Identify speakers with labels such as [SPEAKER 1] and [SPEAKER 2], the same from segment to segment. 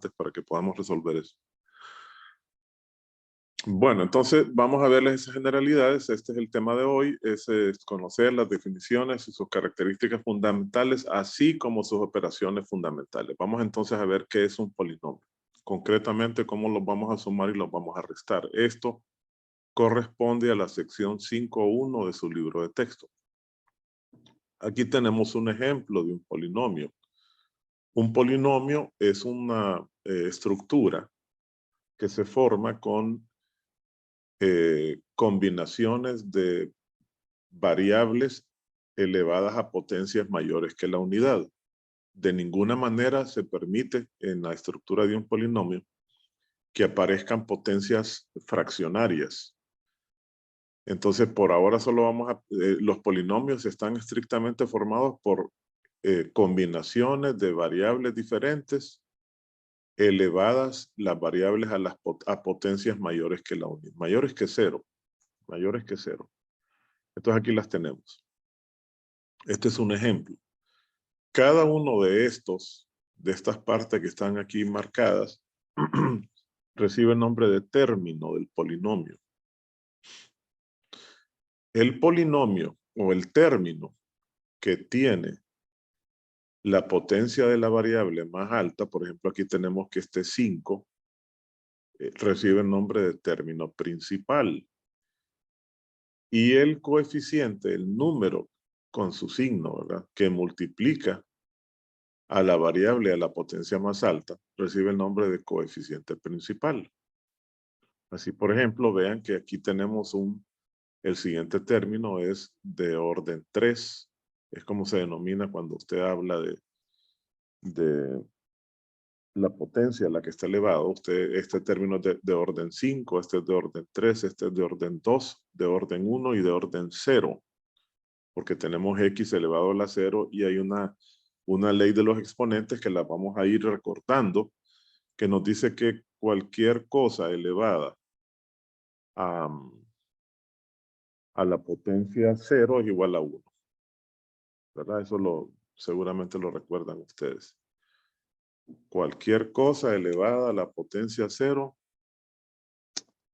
[SPEAKER 1] importantes para que podamos resolver eso. Bueno, entonces vamos a verles esas generalidades. Este es el tema de hoy, es conocer las definiciones y sus características fundamentales, así como sus operaciones fundamentales. Vamos entonces a ver qué es un polinomio. Concretamente, cómo los vamos a sumar y los vamos a restar. Esto corresponde a la sección 5.1 de su libro de texto. Aquí tenemos un ejemplo de un polinomio. Un polinomio es una estructura que se forma con combinaciones de variables elevadas a potencias mayores que la unidad. De ninguna manera se permite en la estructura de un polinomio que aparezcan potencias fraccionarias. Entonces, por ahora solo vamos a... los polinomios están estrictamente formados por combinaciones de variables diferentes elevadas las variables a potencias mayores que la unidad, mayores que cero. Entonces aquí las tenemos. Este es un ejemplo. Cada uno de estas partes que están aquí marcadas, recibe el nombre de término del polinomio. El polinomio o el término que tiene la potencia de la variable más alta, por ejemplo, aquí tenemos que este 5, recibe el nombre de término principal. Y el coeficiente, el número con su signo, ¿verdad?, que multiplica a la variable a la potencia más alta, recibe el nombre de coeficiente principal. Así, por ejemplo, vean que aquí tenemos el siguiente término es de orden 3. Es como se denomina cuando usted habla de la potencia a la que está elevado. Este término es de orden 5, este es de orden 3, este es de orden 2, de orden 1 y de orden 0. Porque tenemos x elevado a la 0 y hay una ley de los exponentes que la vamos a ir recortando, que nos dice que cualquier cosa elevada a la potencia 0 es igual a 1. ¿Verdad? Eso seguramente lo recuerdan ustedes. Cualquier cosa elevada a la potencia 0.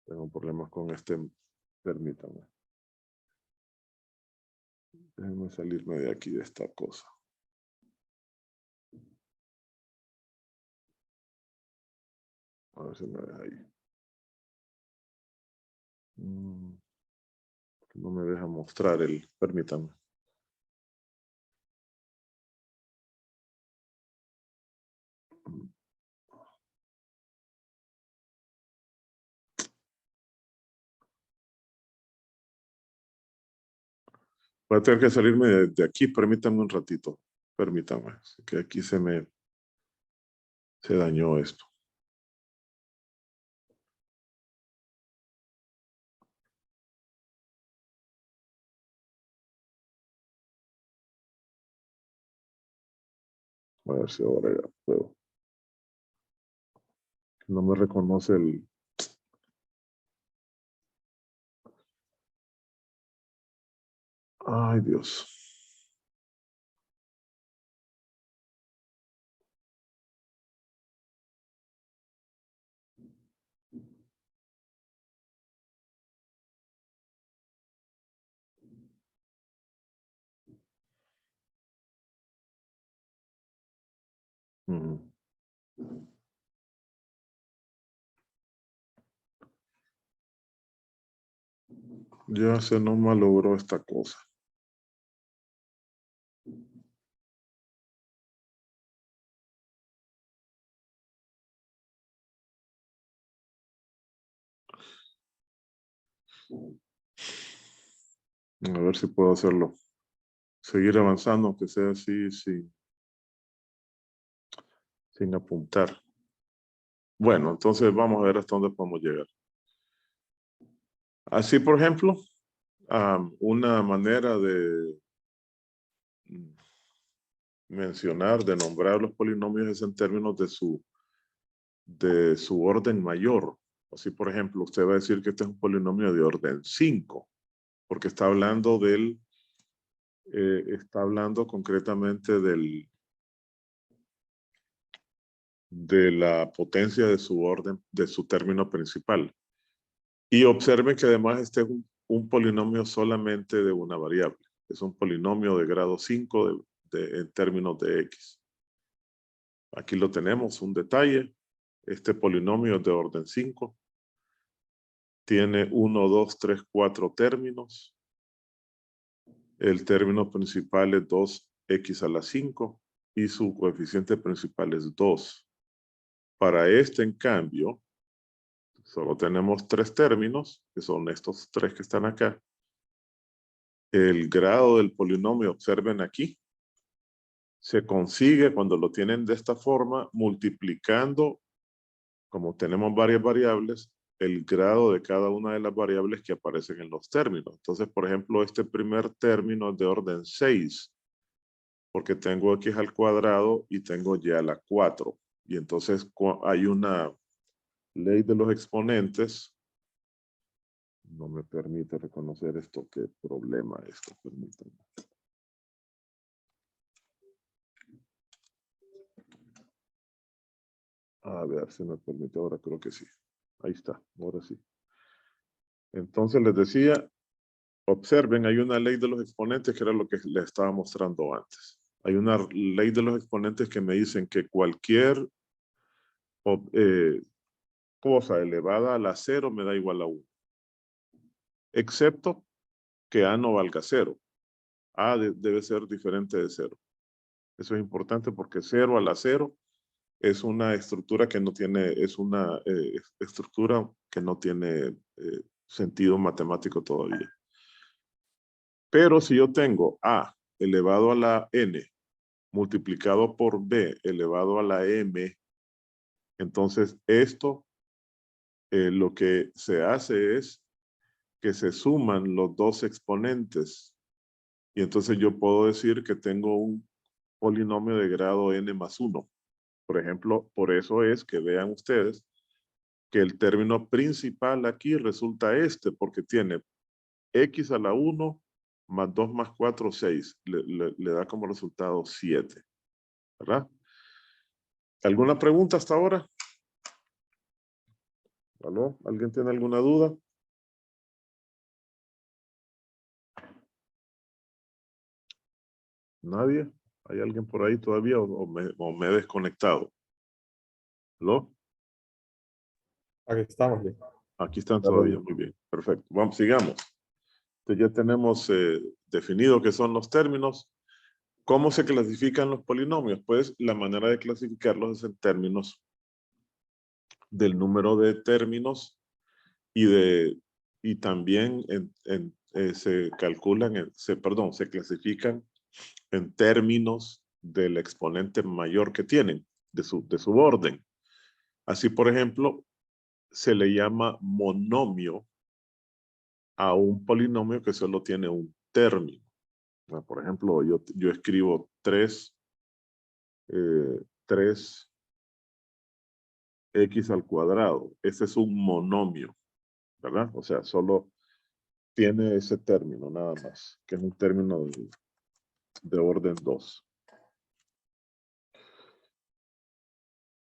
[SPEAKER 1] Tengo problemas con este, permítanme. Déjenme salirme de aquí de esta cosa. A ver si me deja ahí. No me deja mostrar permítanme. Voy a tener que salirme de aquí, permítanme un ratito. Permítanme, que aquí se dañó esto. A ver si ahora ya puedo. No me reconoce el... Ay, Dios. Ya se nos malogró esta cosa. A ver si puedo hacerlo. Seguir avanzando, aunque sea así, sin apuntar. Bueno, entonces vamos a ver hasta dónde podemos llegar. Así, por ejemplo, una manera de mencionar, de nombrar los polinomios es en términos de su orden mayor. Así, por ejemplo, usted va a decir que este es un polinomio de orden 5, porque está hablando está hablando concretamente de la potencia de su orden, de su término principal. Y observen que además este es un polinomio solamente de una variable. Es un polinomio de grado 5 en términos de x. Aquí lo tenemos, un detalle. Este polinomio es de orden 5. Tiene 1, 2, 3, 4 términos. El término principal es 2x a la 5 y su coeficiente principal es 2. Para este, en cambio, solo tenemos 3 términos, que son estos 3 que están acá. El grado del polinomio, observen aquí, se consigue cuando lo tienen de esta forma, multiplicando, como tenemos varias variables, el grado de cada una de las variables que aparecen en los términos. Entonces, por ejemplo, este primer término es de orden 6, porque tengo x al cuadrado y tengo y a la 4. Y entonces hay una ley de los exponentes. No me permite reconocer esto. ¿Qué problema esto? Permítanme. A ver si me permite. Ahora creo que sí. Ahí está. Ahora sí. Entonces les decía, observen, hay una ley de los exponentes que era lo que les estaba mostrando antes. Hay una ley de los exponentes que me dicen que cualquier cosa elevada a la 0 me da igual a 1. Excepto que A no valga 0. A debe ser diferente de 0. Eso es importante porque 0 a la 0 es una estructura que no tiene, es una estructura que no tiene sentido matemático todavía. Pero si yo tengo A elevado a la N multiplicado por B elevado a la M, entonces esto lo que se hace es que se suman los dos exponentes. Y entonces yo puedo decir que tengo un polinomio de grado n más 1. Por ejemplo, por eso es que vean ustedes que el término principal aquí resulta este, porque tiene x a la 1 más 2 más 4, 6. Le da como resultado 7. ¿Verdad? ¿Alguna pregunta hasta ahora? ¿Aló? ¿Alguien tiene alguna duda? ¿Nadie? ¿Hay alguien por ahí todavía o me he desconectado? ¿Aló?
[SPEAKER 2] Aquí estamos.
[SPEAKER 1] Aquí están todavía, muy bien. Perfecto. Vamos, sigamos. Entonces ya tenemos definido qué son los términos. ¿Cómo se clasifican los polinomios? Pues la manera de clasificarlos es en términos del número de términos y también se calculan, se clasifican en términos del exponente mayor que tienen, de su orden. Así, por ejemplo, se le llama monomio a un polinomio que solo tiene un término. Por ejemplo, yo escribo 3x al cuadrado. Ese es un monomio, ¿verdad? O sea, solo tiene ese término nada más, que es un término de orden 2.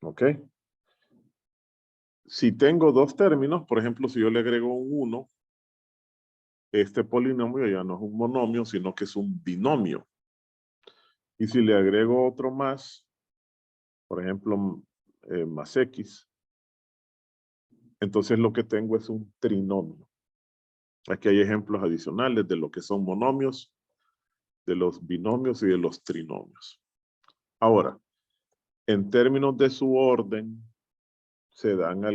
[SPEAKER 1] ¿Ok? Si tengo dos términos, por ejemplo, si yo le agrego un 1, este polinomio ya no es un monomio, sino que es un binomio. Y si le agrego otro más, por ejemplo, más x, entonces lo que tengo es un trinomio. Aquí hay ejemplos adicionales de lo que son monomios, de los binomios y de los trinomios. Ahora, en términos de su orden, se dan hay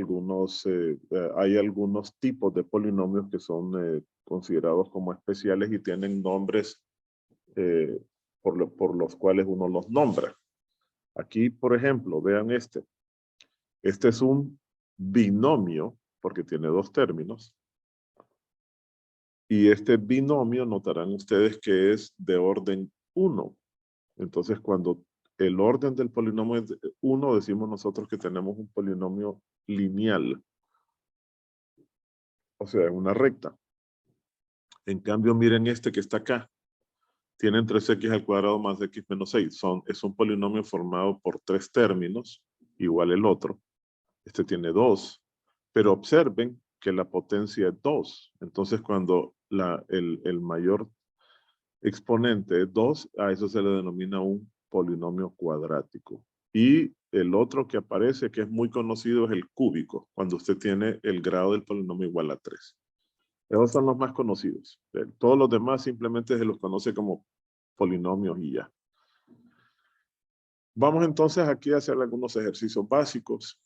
[SPEAKER 1] algunos tipos de polinomios que son considerados como especiales y tienen nombres por los cuales uno los nombra. Aquí, por ejemplo, vean este. Este es un binomio, porque tiene dos términos. Y este binomio, notarán ustedes que es de orden 1. Entonces, cuando el orden del polinomio es 1, decimos nosotros que tenemos un polinomio lineal. O sea, una recta. En cambio, miren este que está acá. Tienen 3x al cuadrado más x menos 6. Es un polinomio formado por tres términos. igual el otro. Este tiene 2, pero observen que la potencia es 2. Entonces, cuando el mayor exponente es 2, a eso se le denomina un polinomio cuadrático. Y el otro que aparece, que es muy conocido, es el cúbico, cuando usted tiene el grado del polinomio igual a 3. Esos son los más conocidos. Todos los demás simplemente se los conoce como polinomios y ya. Vamos entonces aquí a hacer algunos ejercicios básicos.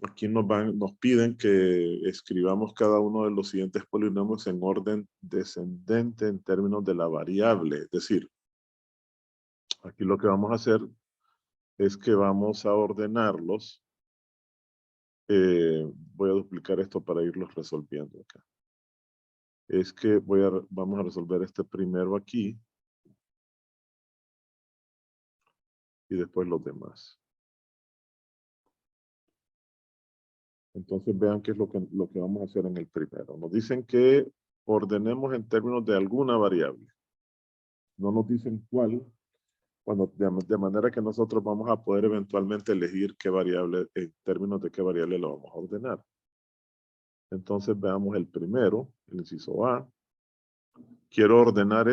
[SPEAKER 1] Aquí nos piden que escribamos cada uno de los siguientes polinomios en orden descendente en términos de la variable. Es decir, aquí lo que vamos a hacer es que vamos a ordenarlos. Voy a duplicar esto para irlos resolviendo acá. Es que vamos a resolver este primero aquí. Y después los demás. Entonces vean qué es lo que vamos a hacer en el primero. Nos dicen que ordenemos en términos de alguna variable. No nos dicen cuál, de manera que nosotros vamos a poder eventualmente elegir qué variable, en términos de qué variable lo vamos a ordenar. Entonces veamos el primero, el inciso A. Quiero ordenar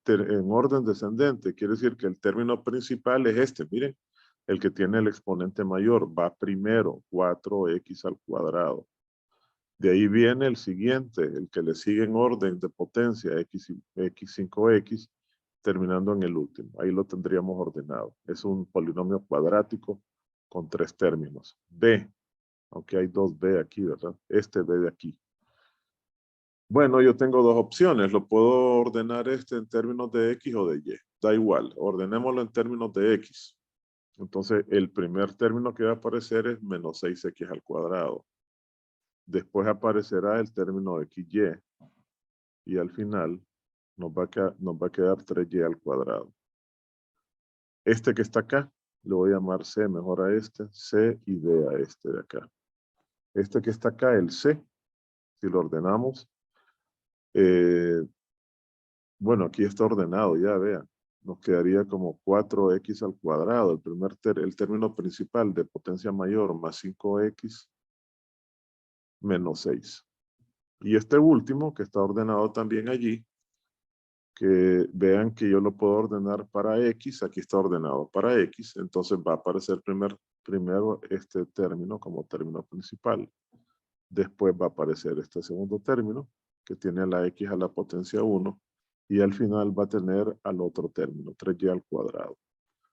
[SPEAKER 1] en orden descendente. Quiere decir que el término principal es este, miren. El que tiene el exponente mayor va primero, 4x al cuadrado. De ahí viene el siguiente, el que le sigue en orden de potencia, x5x, terminando en el último. Ahí lo tendríamos ordenado. Es un polinomio cuadrático con 3 términos. B, aunque hay 2 B aquí, ¿verdad? Este B de aquí. Bueno, yo tengo 2 opciones. Lo puedo ordenar en términos de x o de y. Da igual, ordenémoslo en términos de x. Entonces, el primer término que va a aparecer es menos 6x al cuadrado. Después aparecerá el término xy. Y al final nos va a quedar 3y al cuadrado. Este que está acá, le voy a llamar c mejor a este, c y d a este de acá. Este que está acá, el c, si lo ordenamos, bueno, aquí está ordenado, ya vean. Nos quedaría como 4x al cuadrado, el término principal de potencia mayor más 5x menos 6. Y este último, que está ordenado también allí, que vean que yo lo puedo ordenar para x, aquí está ordenado para x, entonces va a aparecer primero este término como término principal. Después va a aparecer este segundo término, que tiene la x a la potencia 1, y al final va a tener al otro término, 3y al cuadrado.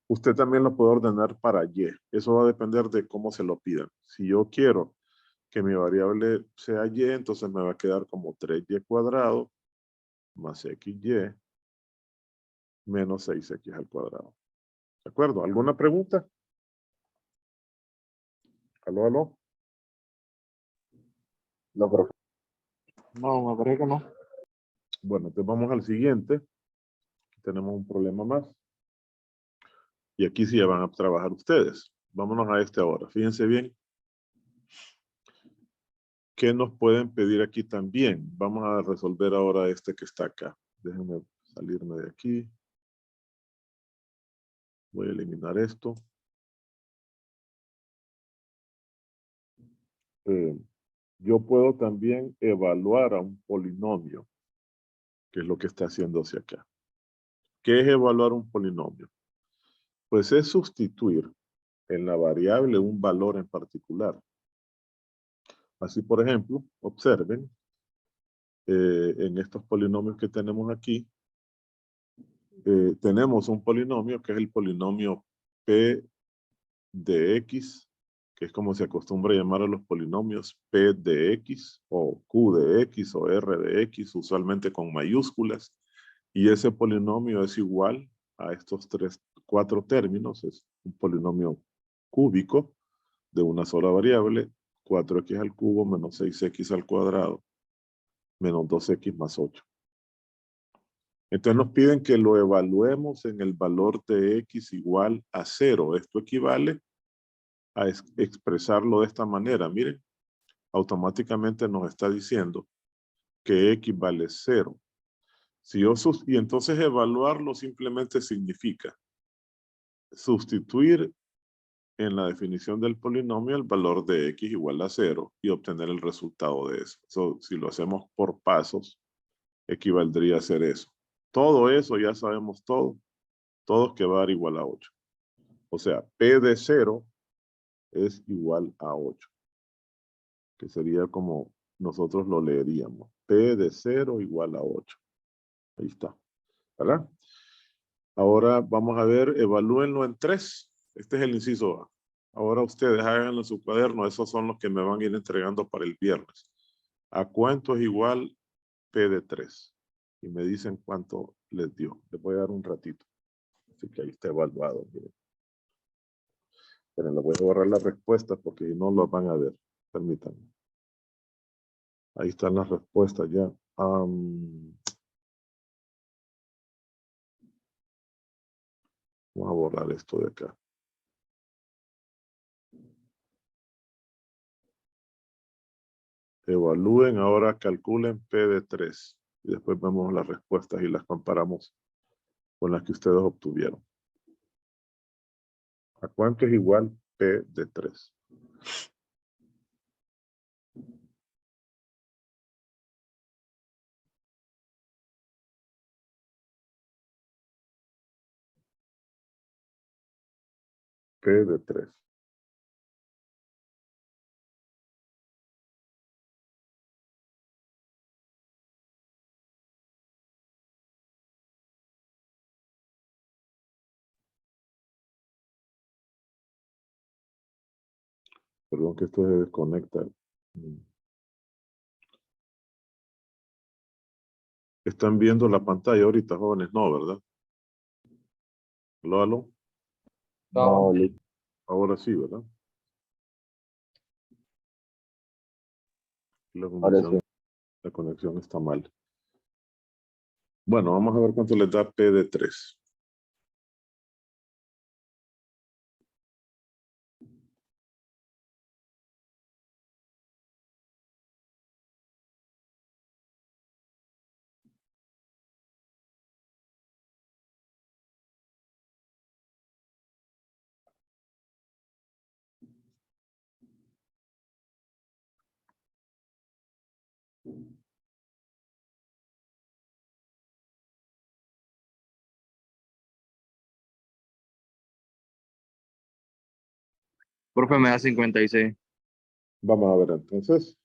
[SPEAKER 1] Usted también lo puede ordenar para y. Eso va a depender de cómo se lo pidan. Si yo quiero que mi variable sea y, entonces me va a quedar como 3y cuadrado más xy menos 6x al cuadrado. ¿De acuerdo? ¿Alguna pregunta? ¿Aló, aló?
[SPEAKER 2] No, profe. No, me parece que no.
[SPEAKER 1] Bueno, entonces vamos al siguiente. Aquí tenemos un problema más. Y aquí sí ya van a trabajar ustedes. Vámonos a este ahora. Fíjense bien. ¿Qué nos pueden pedir aquí también? Vamos a resolver ahora este que está acá. Déjenme salirme de aquí. Voy a eliminar esto. Yo puedo también evaluar a un polinomio, que es lo que está haciéndose acá. ¿Qué es evaluar un polinomio? Pues es sustituir en la variable un valor en particular. Así, por ejemplo, observen, en estos polinomios que tenemos aquí, tenemos un polinomio que es el polinomio P de X, que es como se acostumbra a llamar a los polinomios P de X, o Q de X, o R de X, usualmente con mayúsculas. Y ese polinomio es igual a estos 4 términos, es un polinomio cúbico de una sola variable, 4x al cubo menos 6x al cuadrado, menos 2x más 8. Entonces nos piden que lo evaluemos en el valor de x igual a 0. Esto equivale a expresarlo de esta manera. Miren, automáticamente nos está diciendo que x vale 0. Y entonces evaluarlo simplemente significa sustituir en la definición del polinomio el valor de x igual a 0 y obtener el resultado de eso. Si lo hacemos por pasos, equivaldría a hacer eso. Todo eso ya sabemos todo es que va a dar igual a 8. O sea, P de 0 es igual a 8. Que sería como nosotros lo leeríamos. P de 0 igual a 8. Ahí está. ¿Verdad? Ahora vamos a ver, evalúenlo en 3. Este es el inciso A. Ahora ustedes háganlo en su cuaderno. Esos son los que me van a ir entregando para el viernes. ¿A cuánto es igual P de 3? Y me dicen cuánto les dio. Les voy a dar un ratito. Así que ahí está evaluado. Miren. Pero les voy a borrar las respuestas porque no las van a ver. Permítanme. Ahí están las respuestas ya. Vamos a borrar esto de acá. Evalúen, ahora calculen P de 3. Y después vemos las respuestas y las comparamos con las que ustedes obtuvieron. ¿A cuánto es igual P de 3? P de 3. Perdón que esto se desconecta. ¿Están viendo la pantalla ahorita, jóvenes? No, ¿verdad? ¿Aló, aló?
[SPEAKER 2] No,
[SPEAKER 1] Ahora sí, ¿verdad?
[SPEAKER 2] ahora sí.
[SPEAKER 1] La conexión está mal. Bueno, vamos a ver cuánto les da P de 3.
[SPEAKER 2] Profe, me da 56.
[SPEAKER 1] Vamos a ver entonces.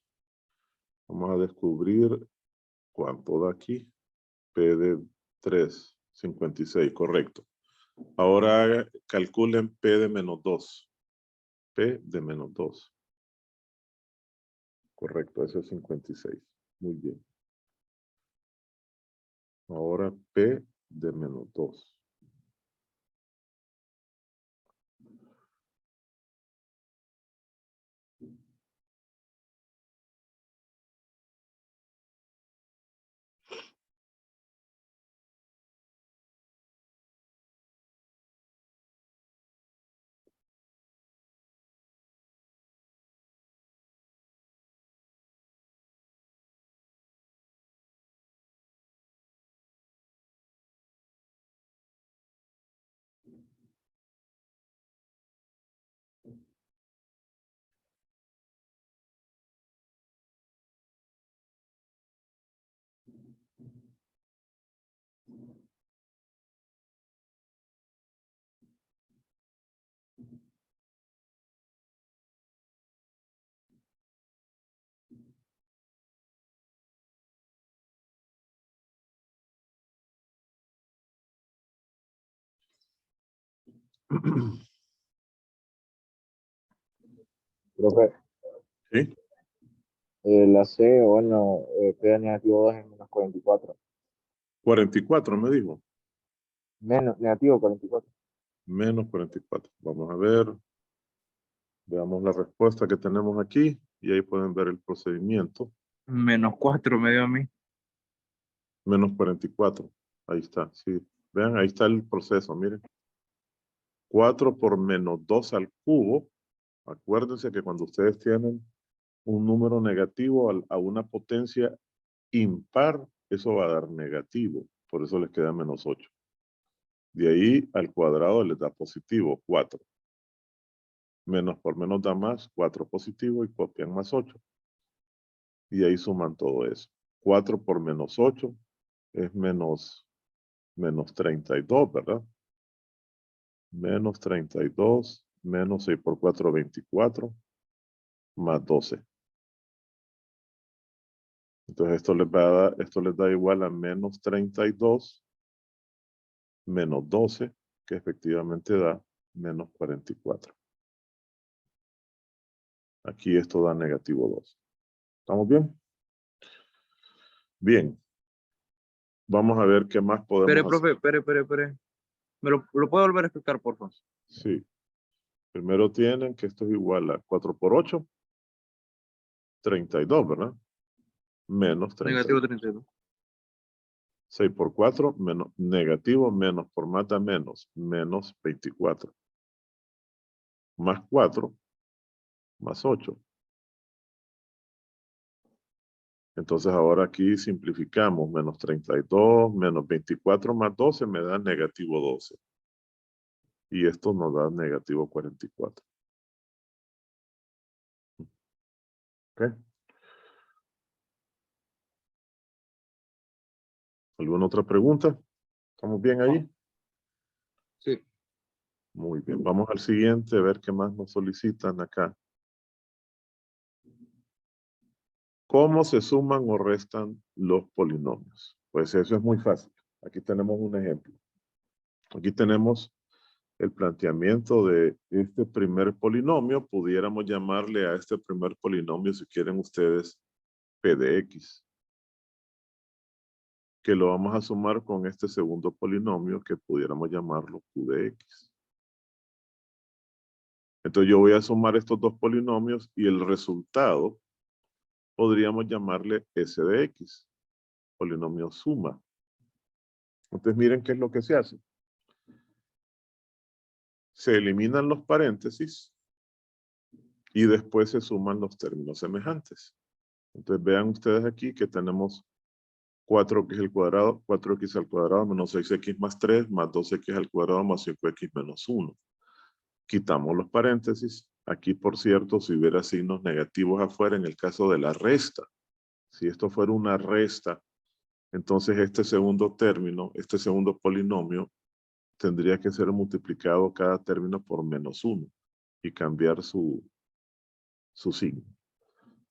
[SPEAKER 1] Vamos a descubrir cuánto da aquí. P de 3, 56, correcto. Ahora calculen P de menos 2. P de menos 2. Correcto, eso es 56. Muy bien. Ahora P de menos 2.
[SPEAKER 2] Profe,
[SPEAKER 1] ¿Sí?
[SPEAKER 2] la C, bueno, P negativo 2 es menos 44.
[SPEAKER 1] 44 me dijo.
[SPEAKER 2] Menos, negativo 44.
[SPEAKER 1] Menos 44. Vamos a ver. Veamos la respuesta que tenemos aquí. Y ahí pueden ver el procedimiento.
[SPEAKER 2] -4 me dio a mí.
[SPEAKER 1] Menos 44. Ahí está, sí. Vean, ahí está el proceso, miren. 4 por menos 2 al cubo. Acuérdense que cuando ustedes tienen un número negativo a una potencia impar, eso va a dar negativo. Por eso les queda menos 8. De ahí al cuadrado le da positivo, 4. Menos por menos da más, 4 positivo y copian más 8. Y ahí suman todo eso. 4 por menos 8 es menos 32, ¿verdad? Menos 32, menos 6 por 4, 24, más 12. Entonces esto les da igual a menos 32, menos 12, que efectivamente da menos 44. Aquí esto da negativo 2. ¿Estamos bien? Bien. Vamos a ver qué más podemos hacer.
[SPEAKER 3] Profe, espere. ¿Me lo puede volver a explicar, por favor?
[SPEAKER 1] Sí. Primero tienen que esto es igual a 4 por 8, 32, ¿verdad? Menos 32.
[SPEAKER 3] Negativo 32.
[SPEAKER 1] 6 por 4, menos, negativo, menos por más da menos 24. Más 4, más 8. Entonces ahora aquí simplificamos, menos 32, menos 24 más 12 me da negativo 12. Y esto nos da negativo 44. ¿Ok? ¿Alguna otra pregunta? ¿Estamos bien ahí?
[SPEAKER 3] Sí.
[SPEAKER 1] Muy bien. Vamos al siguiente, a ver qué más nos solicitan acá. ¿Cómo se suman o restan los polinomios? Pues eso es muy fácil. Aquí tenemos un ejemplo. Aquí tenemos el planteamiento de este primer polinomio. Pudiéramos llamarle a este primer polinomio, si quieren ustedes, P de X. Que lo vamos a sumar con este segundo polinomio que pudiéramos llamarlo Q de X. Entonces yo voy a sumar estos dos polinomios y el resultado podríamos llamarle S de X. Polinomio suma. Entonces miren qué es lo que se hace. Se eliminan los paréntesis y después se suman los términos semejantes. Entonces vean ustedes aquí que tenemos 4x al cuadrado, 4x al cuadrado menos 6x más 3 más 2x al cuadrado más 5x menos 1. Quitamos los paréntesis. Aquí, por cierto, si hubiera signos negativos afuera en el caso de la resta, si esto fuera una resta, entonces este segundo término, este segundo polinomio, tendría que ser multiplicado cada término por menos 1 y cambiar su signo.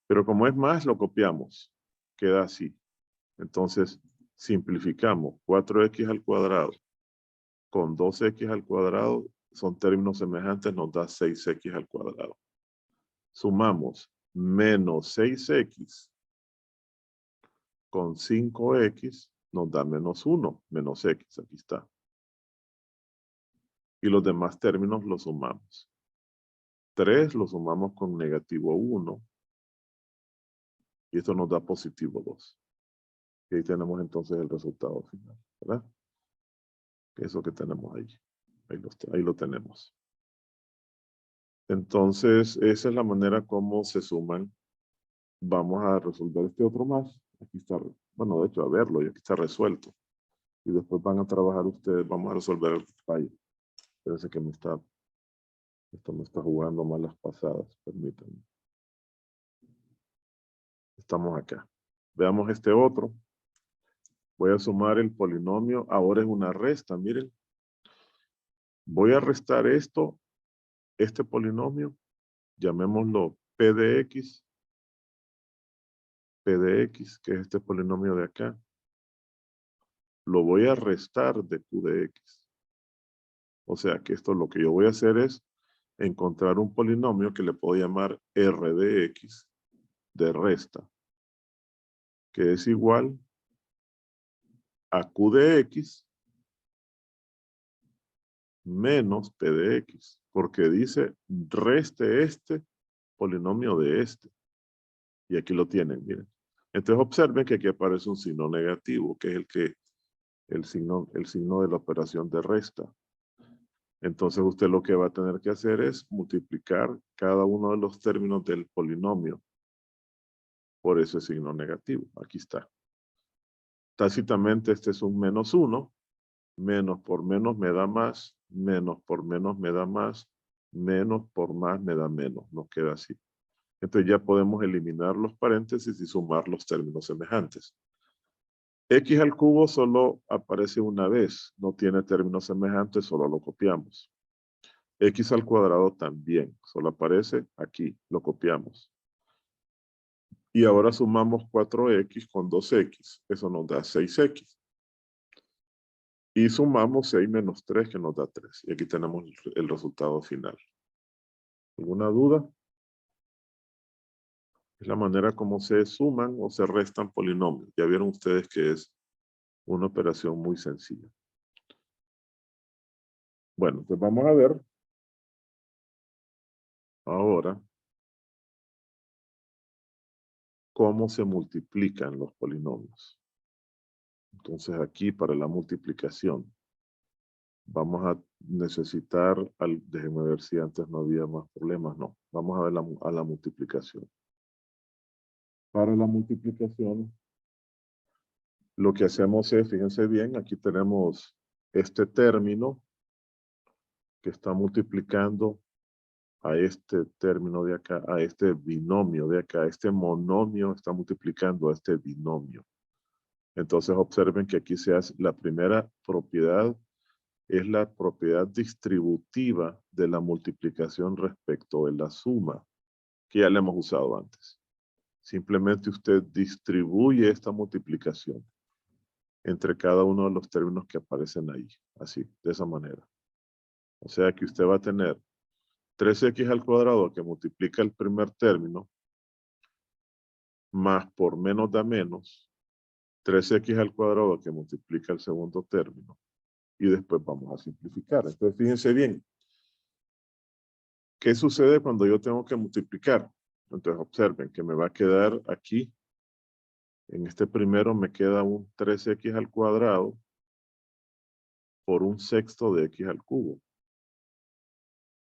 [SPEAKER 1] Pero como es más, lo copiamos. Queda así. Entonces, simplificamos 4x al cuadrado con 2x al cuadrado, son términos semejantes, nos da 6x al cuadrado. Sumamos menos 6x con 5x, nos da menos 1, menos x, aquí está. Y los demás términos los sumamos. 3 lo sumamos con negativo 1. Y esto nos da positivo 2. Y ahí tenemos entonces el resultado final, ¿verdad? Eso que tenemos ahí. Ahí lo tenemos. Entonces, esa es la manera como se suman. Vamos a resolver este otro más. Aquí está, bueno, de hecho, a verlo, y aquí está resuelto. Y después van a trabajar ustedes, vamos a resolver el fallo. Parece que esto me está jugando malas pasadas, permítanme. Estamos acá. Veamos este otro. Voy a sumar el polinomio. Ahora es una resta, miren. Voy a restar este polinomio. Llamémoslo P de X. P de X, que es este polinomio de acá. Lo voy a restar de Q de X. O sea que esto lo que yo voy a hacer es encontrar un polinomio que le puedo llamar R de X de resta, que es igual a Q de X menos P de X, porque dice reste este polinomio de este. Y aquí lo tienen, miren. Entonces observen que aquí aparece un signo negativo, que es el signo de la operación de resta. Entonces usted lo que va a tener que hacer es multiplicar cada uno de los términos del polinomio por ese signo negativo. Aquí está. Tácitamente este es un menos 1 Menos por menos me da más. Menos por menos me da más. Menos por más me da menos. Nos queda así. Entonces ya podemos eliminar los paréntesis y sumar los términos semejantes. X al cubo solo aparece una vez. No tiene términos semejantes, solo lo copiamos. X al cuadrado también. Solo aparece aquí. Lo copiamos. Y ahora sumamos 4x con 2x. Eso nos da 6x. Y sumamos 6 menos 3, que nos da 3. Y aquí tenemos el resultado final. ¿Alguna duda? Es la manera como se suman o se restan polinomios. Ya vieron ustedes que es una operación muy sencilla. Bueno, pues vamos a ver ahora cómo se multiplican los polinomios. Entonces aquí para la multiplicación vamos a necesitar, déjenme ver si antes no había más problemas, no. Vamos a ver a la multiplicación. Para la multiplicación, lo que hacemos es, fíjense bien, aquí tenemos este término que está multiplicando a este término de acá, a este binomio de acá. Este monomio está multiplicando a este binomio. Entonces observen que aquí se hace la primera propiedad, es la propiedad distributiva de la multiplicación respecto de la suma, que ya la hemos usado antes. Simplemente usted distribuye esta multiplicación entre cada uno de los términos que aparecen ahí, así, de esa manera. O sea que usted va a tener 3x al cuadrado que multiplica el primer término, más por menos da menos, 3x al cuadrado que multiplica el segundo término, y después vamos a simplificar. Entonces fíjense bien, ¿qué sucede cuando yo tengo que multiplicar? Entonces observen que me va a quedar aquí, en este primero me queda un 3x al cuadrado por un sexto de x al cubo.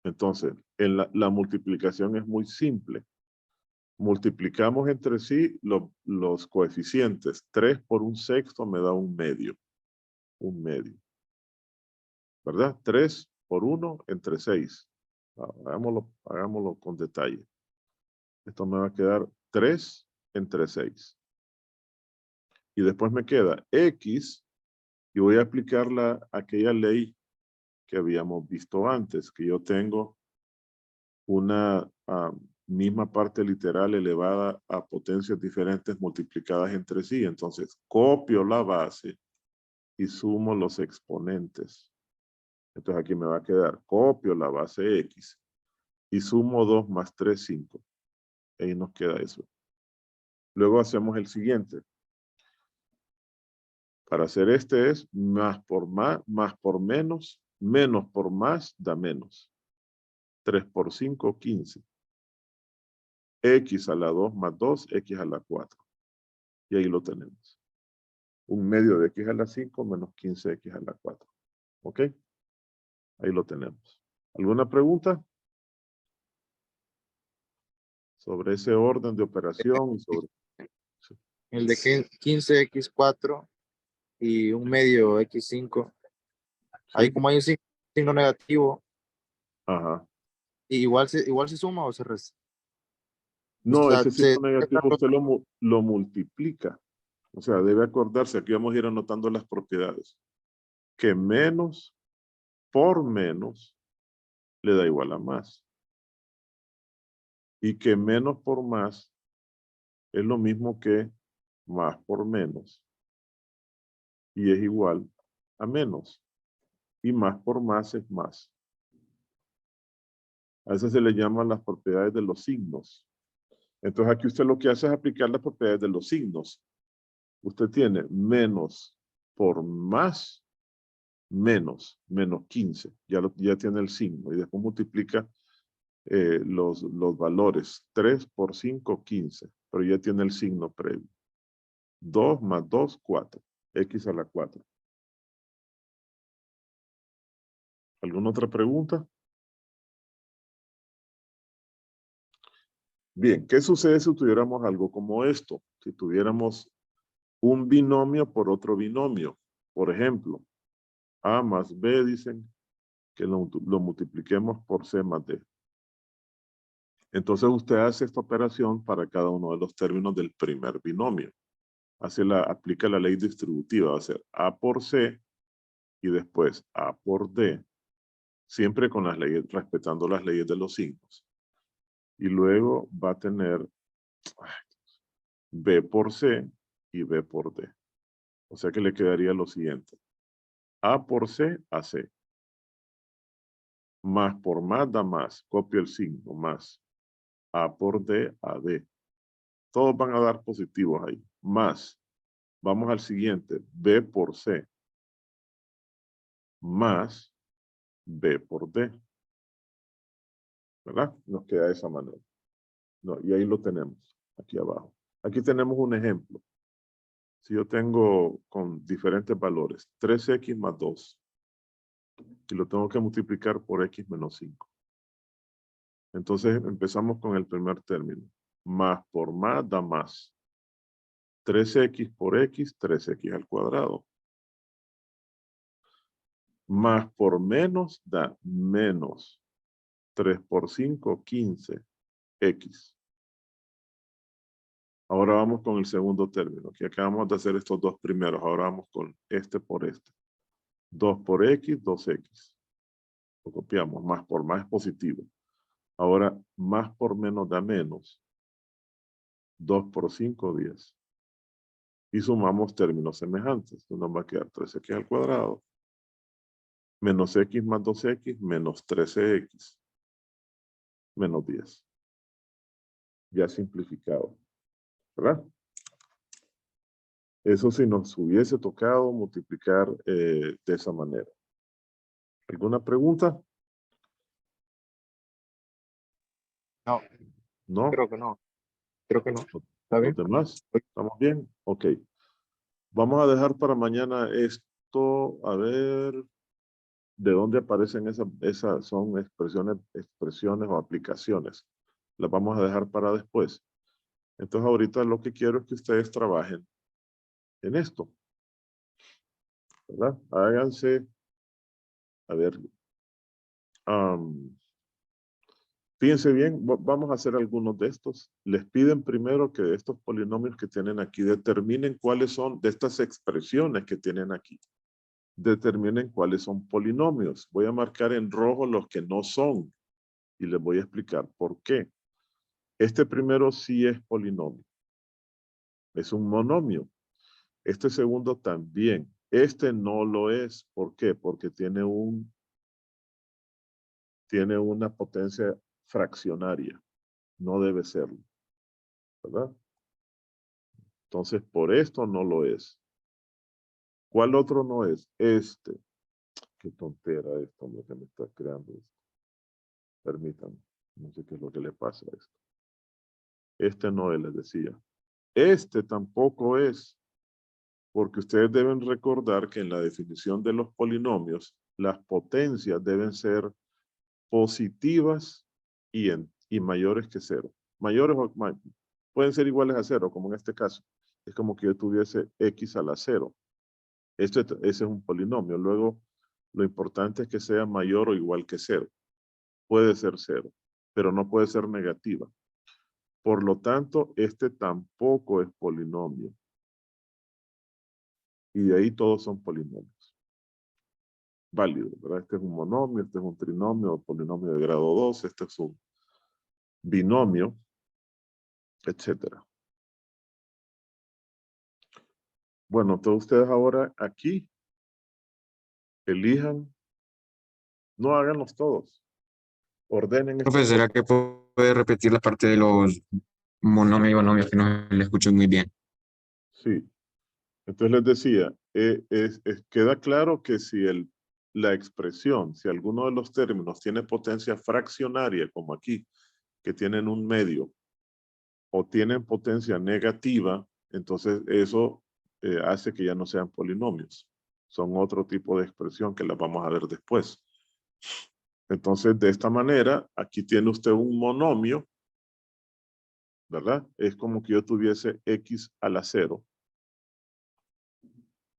[SPEAKER 1] Entonces, la multiplicación es muy simple. Multiplicamos entre sí los coeficientes. 3 por un sexto me da un medio. Un medio. ¿Verdad? 3 por 1 entre 6. Hagámoslo con detalle. Esto me va a quedar 3 entre 6. Y después me queda x, y voy a aplicar aquella ley que habíamos visto antes, que yo tengo una misma parte literal elevada a potencias diferentes multiplicadas entre sí. Entonces, copio la base y sumo los exponentes. Entonces aquí me va a quedar, copio la base x y sumo 2 más 3, 5. Ahí nos queda eso. Luego hacemos el siguiente. Para hacer este es más por menos, menos por más da menos. 3 por 5, 15. X a la 2 más 2, X a la 4. Y ahí lo tenemos. Un medio de X a la 5 menos 15X a la 4. ¿Ok? Ahí lo tenemos. ¿Alguna pregunta? Sobre ese orden de operación y sobre... Sí.
[SPEAKER 3] El de 15x4 y un medio x5. Ahí
[SPEAKER 1] ¿Sí?
[SPEAKER 3] como hay un signo negativo,
[SPEAKER 1] Ajá.
[SPEAKER 3] igual se suma o se resta. O
[SPEAKER 1] No,
[SPEAKER 3] sea,
[SPEAKER 1] ese signo negativo usted lo multiplica. O sea, debe acordarse, aquí vamos a ir anotando las propiedades. Que menos por menos le da igual a más. Y que menos por más es lo mismo que más por menos. Y es igual a menos. Y más por más es más. A eso se le llaman las propiedades de los signos. Entonces aquí usted lo que hace es aplicar las propiedades de los signos. Usted tiene menos por más, menos 15. Ya tiene el signo. Y después multiplica los valores. 3 por 5, 15. Pero ya tiene el signo previo. 2 más 2, 4. X a la 4. ¿Alguna otra pregunta? Bien, ¿qué sucede si tuviéramos algo como esto? Si tuviéramos un binomio por otro binomio. Por ejemplo, A más B, dicen que lo multipliquemos por C más D. Entonces usted hace esta operación para cada uno de los términos del primer binomio. Aplica la ley distributiva, va a ser A por C y después A por D, siempre con las leyes, respetando las leyes de los signos. Y luego va a tener B por C y B por D. O sea que le quedaría lo siguiente. A por C, AC. Más por más da más. Copio el signo, más. A por D, AD. Todos van a dar positivos ahí. Más. Vamos al siguiente. B por C. Más B por D. ¿Verdad? Nos queda de esa manera. No, y ahí lo tenemos. Aquí abajo. Aquí tenemos un ejemplo. Si yo tengo con diferentes valores. 3x más 2. Y lo tengo que multiplicar por x menos 5. Entonces empezamos con el primer término. Más por más da más. 3x por x, 3x al cuadrado. Más por menos da menos. 3 por 5, 15. X. Ahora vamos con el segundo término. Aquí acabamos de hacer estos dos primeros. Ahora vamos con este por este. 2 por x, 2x. Lo copiamos. Más por más es positivo. Ahora, más por menos da menos. 2 por 5, 10. Y sumamos términos semejantes. Entonces nos va a quedar 3x al cuadrado. Menos x más 2x menos 13x. Menos 10. Ya simplificado. ¿Verdad? Eso si nos hubiese tocado multiplicar de esa manera. ¿Alguna pregunta?
[SPEAKER 2] No,
[SPEAKER 1] ¿No?
[SPEAKER 2] creo que no. Creo que no. ¿Está
[SPEAKER 1] ¿Los
[SPEAKER 2] bien?
[SPEAKER 1] demás? ¿Estamos bien? Ok. Vamos a dejar para mañana esto, a ver, ¿de dónde aparecen esas son expresiones o aplicaciones? Las vamos a dejar para después. Entonces ahorita lo que quiero es que ustedes trabajen en esto, ¿verdad? Háganse, a ver, fíjense bien, vamos a hacer algunos de estos. Les piden primero que de estos polinomios que tienen aquí, determinen cuáles son, de estas expresiones que tienen aquí, determinen cuáles son polinomios. Voy a marcar en rojo los que no son y les voy a explicar por qué. Este primero sí es polinomio. Es un monomio. Este segundo también. Este no lo es. ¿Por qué? Porque tiene una potencia fraccionaria. No debe serlo. ¿Verdad? Entonces, por esto no lo es. ¿Cuál otro no es? Este. Qué tontera esto, hombre, que me está creando esto. Permítanme. No sé qué es lo que le pasa a esto. Este no es, les decía. Este tampoco es. Porque ustedes deben recordar que en la definición de los polinomios, las potencias deben ser positivas y mayores que cero. Mayores o pueden ser iguales a cero, como en este caso. Es como que yo tuviese x a la cero. Ese es un polinomio. Luego, lo importante es que sea mayor o igual que cero. Puede ser cero, pero no puede ser negativa. Por lo tanto, este tampoco es polinomio. Y de ahí todos son polinomios. Válido, ¿verdad? Este es un monomio, este es un trinomio, polinomio de grado 2, este es un binomio, etcétera. Bueno, todos ustedes ahora aquí elijan, no háganlos todos, ordenen
[SPEAKER 4] Profe,
[SPEAKER 1] estas
[SPEAKER 4] ¿será
[SPEAKER 1] cosas.
[SPEAKER 4] que puede repetir la parte de los monomios y binomios que no le escucho muy bien?
[SPEAKER 1] Sí. Entonces les decía, queda claro que si la expresión, si alguno de los términos tiene potencia fraccionaria, como aquí, que tienen un medio, o tienen potencia negativa, entonces eso hace que ya no sean polinomios. Son otro tipo de expresión que las vamos a ver después. Entonces, de esta manera, aquí tiene usted un monomio, ¿verdad? Es como que yo tuviese x a la 0.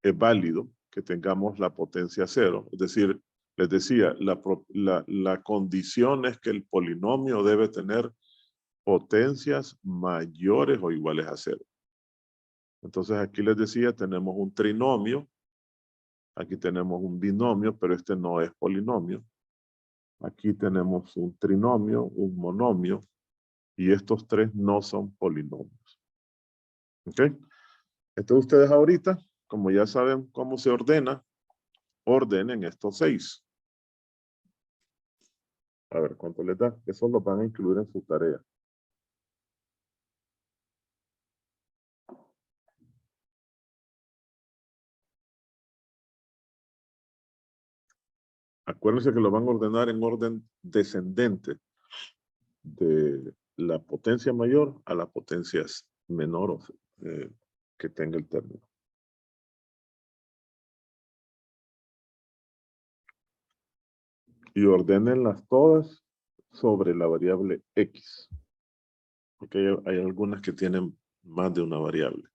[SPEAKER 1] Es válido. que tengamos la potencia 0. Es decir, les decía, la condición es que el polinomio debe tener potencias mayores o iguales a 0. Entonces aquí les decía, tenemos un trinomio, aquí tenemos un binomio, pero este no es polinomio. Aquí tenemos un trinomio, un monomio, y estos tres no son polinomios. ¿Ok? Entonces ustedes ahorita, como ya saben cómo se ordena, ordenen estos 6. A ver, ¿cuánto les da? Eso lo van a incluir en su tarea. Acuérdense que lo van a ordenar en orden descendente de la potencia mayor a la potencia menor que tenga el término. Y ordénenlas todas sobre la variable X. Porque hay algunas que tienen más de una variable.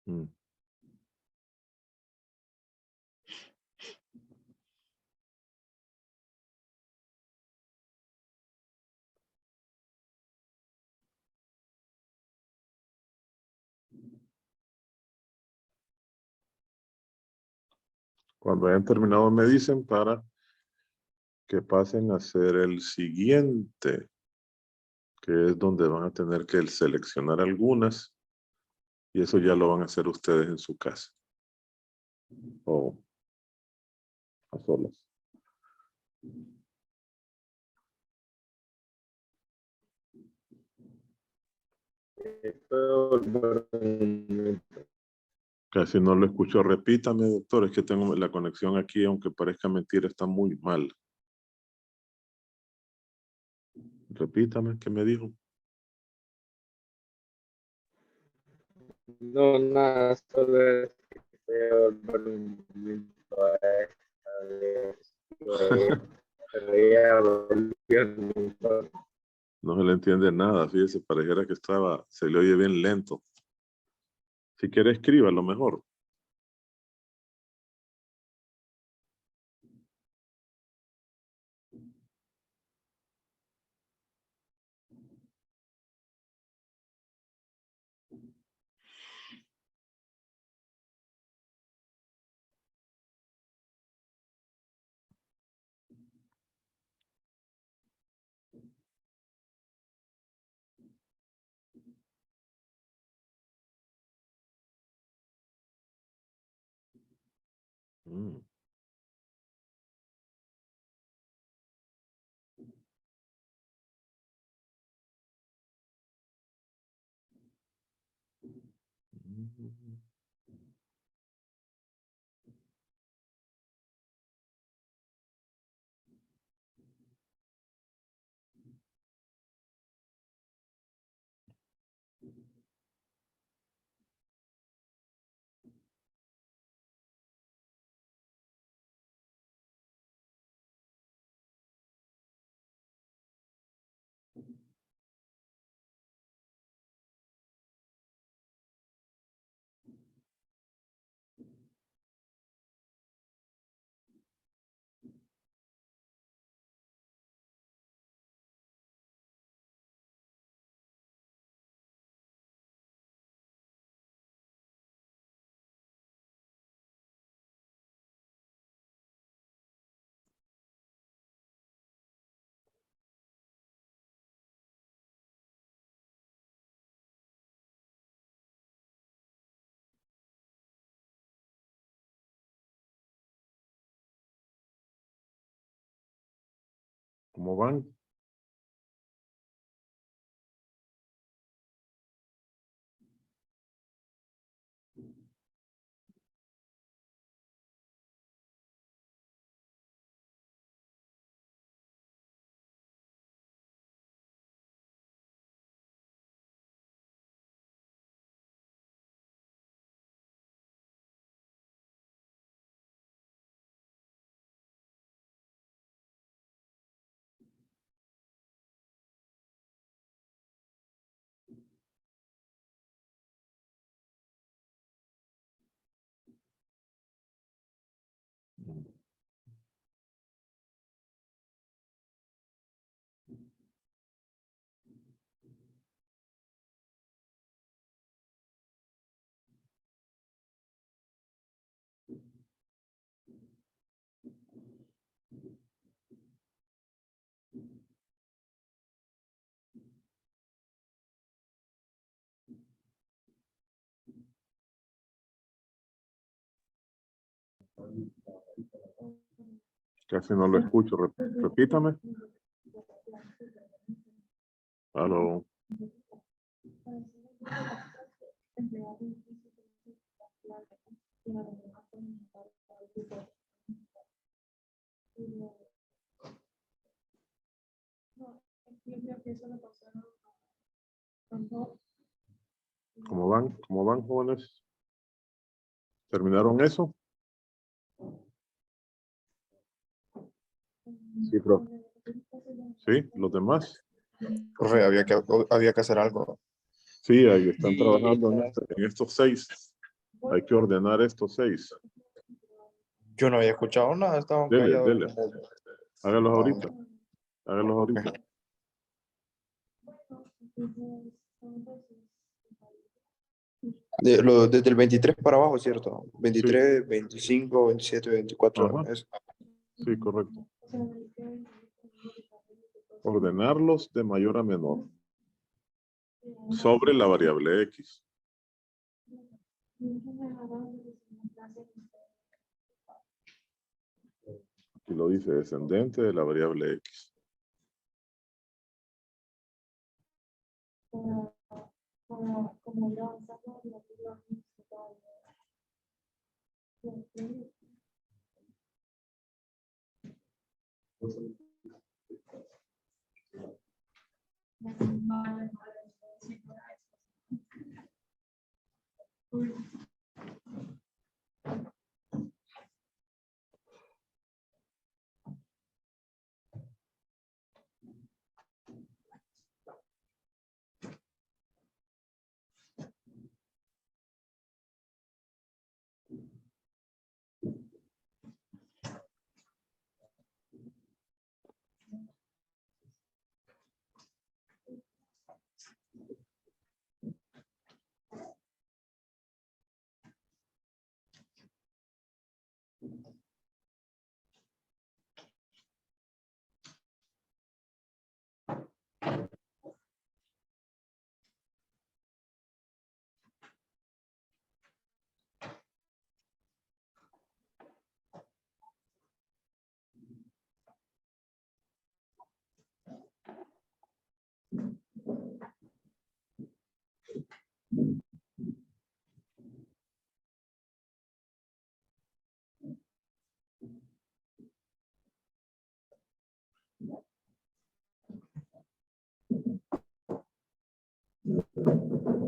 [SPEAKER 1] Mm. Cuando hayan terminado me dicen para que pasen a hacer el siguiente, que es donde van a tener que seleccionar algunas, y eso ya lo van a hacer ustedes en su casa o a solas. Casi no lo escucho. Repítame, doctor, es que tengo la conexión aquí, aunque parezca mentira, está muy mal. Repítame, ¿qué me dijo?
[SPEAKER 2] No, nada, solo es que veo el movimiento a esta vez. Pero ya volvió el montón.
[SPEAKER 1] No se le entiende nada, fíjese, pareciera que se le oye bien lento. Si quiere, escriba lo mejor. Mm. ¿Cómo van? Casi no lo escucho. Repítame. Aló. ¿Cómo van? ¿Cómo van, jóvenes? ¿Terminaron eso?
[SPEAKER 5] Sí, profe.
[SPEAKER 1] Sí, los demás.
[SPEAKER 4] Profe, había que hacer algo.
[SPEAKER 1] Sí, ahí están trabajando en estos 6. Hay que ordenar estos 6.
[SPEAKER 4] Yo no había escuchado nada, estaban
[SPEAKER 1] Dele,
[SPEAKER 4] callados.
[SPEAKER 1] dele. Hágalos ahorita. Hágalos ahorita.
[SPEAKER 4] Desde el 23 para abajo, ¿cierto? 23, 25, 27, 24.
[SPEAKER 1] Ajá. Sí, correcto. Ordenarlos de mayor a menor. Sobre la variable X. Aquí lo dice, descendente de la variable X.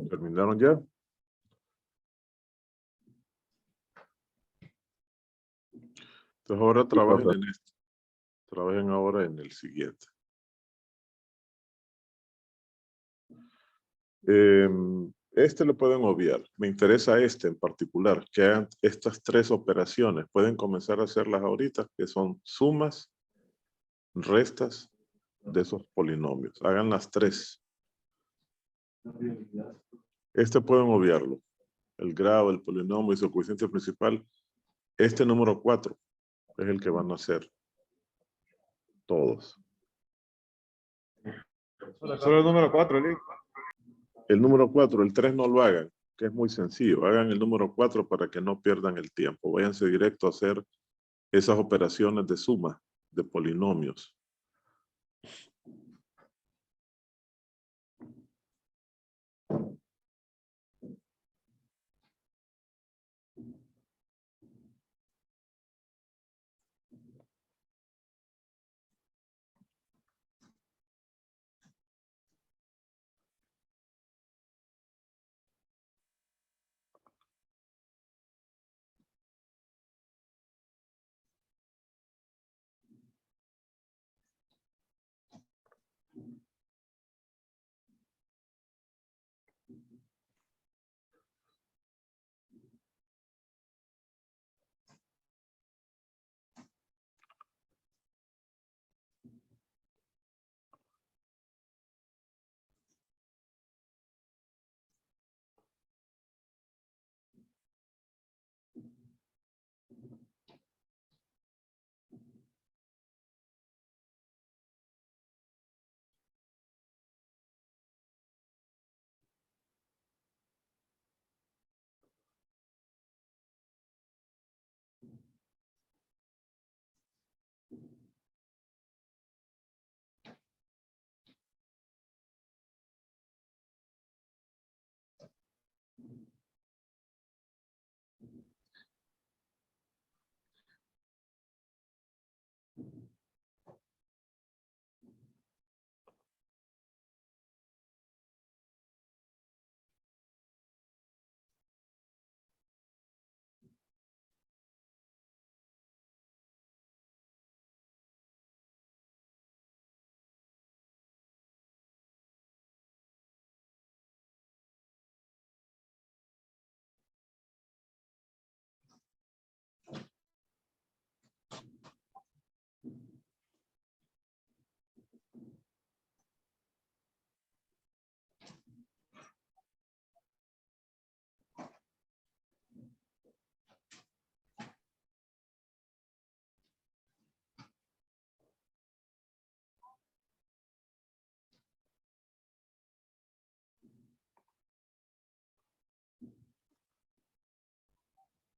[SPEAKER 1] ¿Terminaron ya? Entonces ahora trabajen en esto. Trabajen ahora en el siguiente. Este lo pueden obviar. Me interesa este en particular, que hagan estas 3 operaciones. Pueden comenzar a hacerlas ahorita, que son sumas, restas de esos polinomios. Hagan las 3. Este pueden obviarlo. El grado, el polinomio y su coeficiente principal. Este número 4 es el que van a hacer todos.
[SPEAKER 3] Solo el número 4, Lee.
[SPEAKER 1] El número 4, el 3 no lo hagan, que es muy sencillo. Hagan el número 4 para que no pierdan el tiempo. Váyanse directo a hacer esas operaciones de suma de polinomios.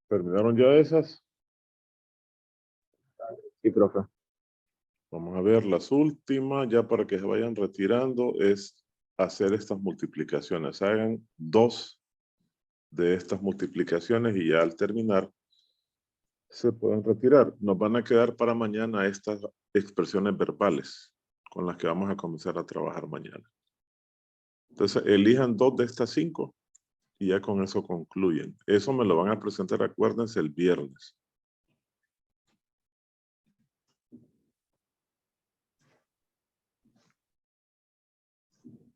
[SPEAKER 1] ¿Terminaron ya esas?
[SPEAKER 3] Sí, profe.
[SPEAKER 1] Vamos a ver las últimas, ya para que se vayan retirando, es hacer estas multiplicaciones. Hagan 2 de estas multiplicaciones y ya al terminar se pueden retirar. Nos van a quedar para mañana estas expresiones verbales con las que vamos a comenzar a trabajar mañana. Entonces, elijan 2 de estas 5 y ya con eso concluyen. Eso me lo van a presentar, acuérdense, el viernes.